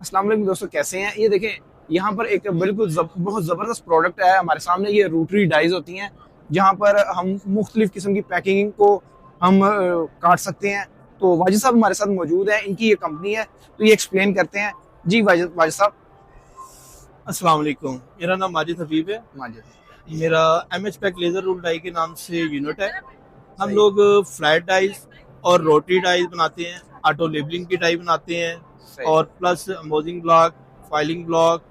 अस्सलाम वालेकुम दोस्तों, कैसे हैं? ये देखें, यहाँ पर एक बिल्कुल बहुत ज़बरदस्त प्रोडक्ट है हमारे सामने। ये रोटरी डाइज होती हैं, जहाँ पर हम मुख्तलिफ किस्म की पैकेजिंग को हम काट सकते हैं। तो वाजिद साहब हमारे साथ मौजूद है, इनकी ये कंपनी है, तो ये एक्सप्लेन करते हैं। जी वाजिद साहब। अस्सलाम वालेकुम, मेरा नाम माजिद हबीब है। माजिद। मेरा MH pack laser rule die के नाम से यूनिट है। हम सही। लोग फ्लैट डाइज और रोटरी डाइज बनाते हैं, ऑटो लेबलिंग की डाई बनाते हैं सही। और plus embossing block, filing block,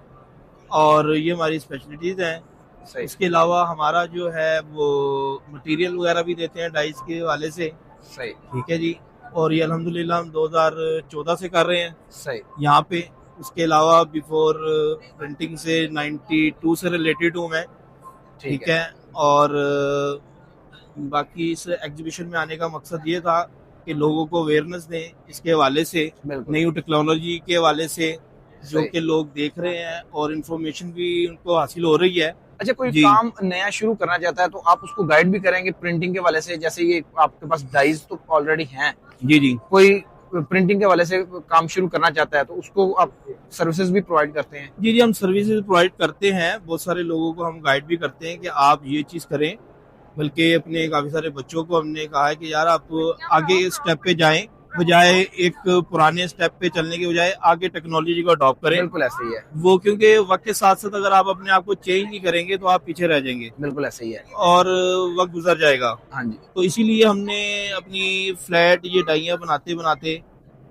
और ये हमारी स्पेशलिटीज़ हैं। सही। इसके अलावा हमारा जो है वो मटेरियल वगैरह भी देते हैं डाइज के हवाले से। सही। ठीक है जी। और ये अल्हम्दुलिल्लाह हम 2014 से कर रहे हैं सही। यहाँ पे। उसके अलावा बिफोर प्रिंटिंग से 92 से रिलेटेड हूँ मैं। ठीक है। और बाकी इस एग्जीबिशन में आने का मकसद ये था कि लोगों को अवेयरनेस दें इसके हवाले से, नई टेक्नोलॉजी के हवाले से, जो कि लोग देख रहे हैं और इंफॉर्मेशन भी उनको हासिल हो रही है। अच्छा, कोई जी। काम नया शुरू करना चाहता है तो आप उसको गाइड भी करेंगे प्रिंटिंग के वाले से? जैसे ये आपके पास डाइज तो ऑलरेडी हैं, जी जी कोई प्रिंटिंग के वाले से काम शुरू करना चाहता है तो उसको आप सर्विसेज भी प्रोवाइड करते हैं? जी जी, हम सर्विसेज प्रोवाइड करते हैं। बहुत सारे लोगों को हम गाइड भी करते हैं कि आप ये चीज़ करें। बल्कि अपने काफ़ी सारे बच्चों को हमने कहा है कि यार आप आगे इस स्टेप पे जाएं, बजाय एक पुराने स्टेप पे चलने के बजाय आगे टेक्नोलॉजी को अडॉप्ट करें। बिल्कुल ऐसे ही है। वो क्योंकि वक्त के साथ साथ अगर आप अपने आप को चेंज नहीं करेंगे तो आप पीछे रह जाएंगे बिल्कुल ऐसे ही है। और वक्त गुजर जाएगा। हाँ जी। तो इसीलिए हमने अपनी फ्लैट ये डाइयाँ बनाते बनाते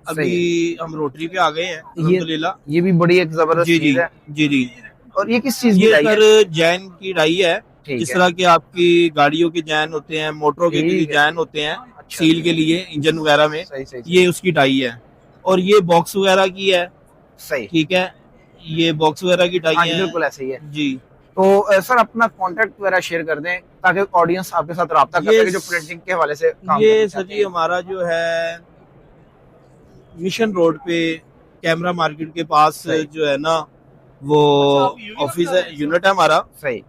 अभी हम रोटरी पे आ गए हैं अल्हम्दुलिल्लाह। ये भी बड़ी एक जबरदस्त जी जी चीज है। जी जी। और ये किस चीज की ये डाई है? सर जैन की डाई है। ठीक जिस है। तरह के आपकी गाड़ियों के जैन होते हैं, मोटरों के लिए ठीक है। जैन होते हैं, अच्छा। सील के लिए इंजन वगैरह में, सही सही सही। ये उसकी डाई है। और ये बॉक्स वगैरह की है। सही। ठीक है, ये बॉक्स वगैरह की डाई हाँ है। बिल्कुल ऐसे ही है। जी। तो सर अपना कॉन्टेक्ट वगैरह शेयर कर दें ताकि ऑडियंस आपके साथ राब्ता कर ये सके जो प्रिंटिंग के हवाले से काम ये करना सर चाहते जी हैं। हमारा जो है मिशन रोड पे कैमरा मार्केट के पास सही। जो है ना वो ऑफिस है, यूनिट है हमारा। सही।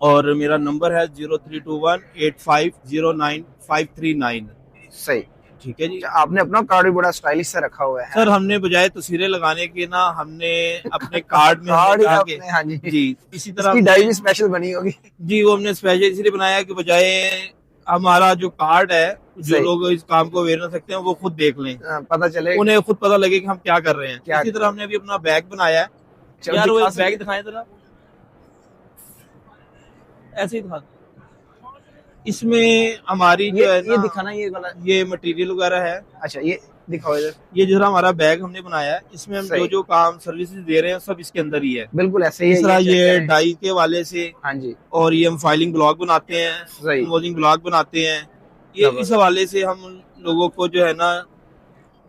और मेरा नंबर है 032185095539। सही। ठीक है जी। अच्छा, आपने अपना कार्ड भी बड़ा स्टाइलिश से रखा हुआ है। सर हमने बजाय तस्वीरें लगाने के ना, हमने अपने कार्ड में कार्ड हमने कहा अपने, हाँ जी। जी इसी तरह इसकी डाई भी स्पेशल बनी होगी। जी वो हमने स्पेशल इसलिए बनाया कि बजाय हमारा जो कार्ड है, जो सही। लोग इस काम को अवेयरनेस रखते हैं वो खुद देख लें, पता चले, उन्हें खुद पता लगे कि हम क्या कर रहे हैं। क्या इसी तरह हमने अभी अपना बैग बनाया है। चलो यार वो दिखा एक बैग दिखाएं जरा, ऐसे ही दिखा। इसमें हमारी जो है ये ना दिखाना, ये वाला। ये मटेरियल वगैरह है। अच्छा, ये दिखाओ इधर। ये जो हमारा बैग हमने बनाया है, इसमें हम सही। जो जो काम सर्विसेज दे रहे हैं सब इसके अंदर ही है। बिल्कुल ऐसे ही है। इस तरह चेक ये करें। डाई के वाले से, हाँ जी। और ये हम फाइलिंग ब्लॉक बनाते हैं, सही। एम्बोसिंग ब्लॉक बनाते हैं। ये इस हवाले से हम लोगों को जो है ना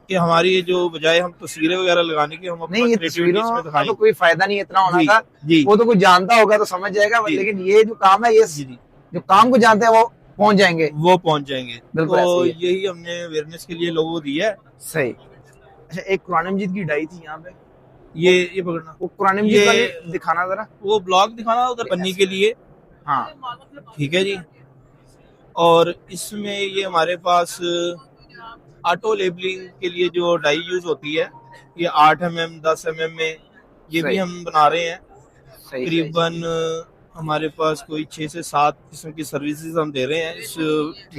कि हमारी जो बजाय हम तस्वीरें वगैरह लगाने की, हम अपना नहीं, ये क्रिएटिविटी तस्वीरों इसमें का दिखाएं। तो कोई फायदा नहीं इतना होना जी, का। जी। वो तो कोई जानता होगा तो समझ जाएगा, जी। लेकिन ये जो काम है, ये जी जी, जो काम को जानते हैं वो पहुंच जाएंगे। वो पहुंच जाएंगे। बिल्कुल तो ऐसे ही है। यही हमने अवेयरनेस के लिए लोगों को दी है। सही। अच्छा, एक कुरान मजीद की डाई थी यहाँ पे, ये पकड़ना, वो कुरान मजीद ये वाली दिखाना जरा। वो ब्लॉक दिखाना उधर पन्नी के लिए। हाँ। ठीक है जी। और इसमें ये हमारे पास ऑटो लेबलिंग के लिए जो डाई यूज होती है, ये 8 mm 10 mm में ये भी सही। हम बना रहे हैं। सही। तकरीबन हमारे पास कोई 6 से 7 किस्म की सर्विसेज हम दे रहे हैं इस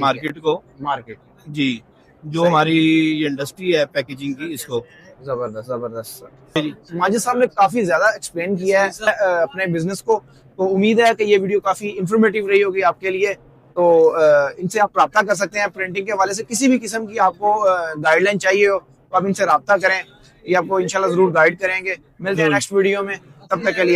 मार्केट को। मार्केट जी, जो सही। हमारी ये इंडस्ट्री है पैकेजिंग की, इसको। जबरदस्त जबरदस्त। माजिद साहब ने काफी ज्यादा एक्सप्लेन किया है अपने बिजनेस को, तो उम्मीद है कि ये वीडियो काफी इंफॉर्मेटिव रही होगी आपके लिए। तो इनसे आप राब्ता कर सकते हैं प्रिंटिंग के हवाले से। किसी भी किस्म की आपको गाइडलाइन चाहिए हो तो आप इनसे राब्ता करें, ये आपको इंशाल्लाह जरूर गाइड करेंगे। मिलते हैं नेक्स्ट वीडियो में, तब तक के लिए।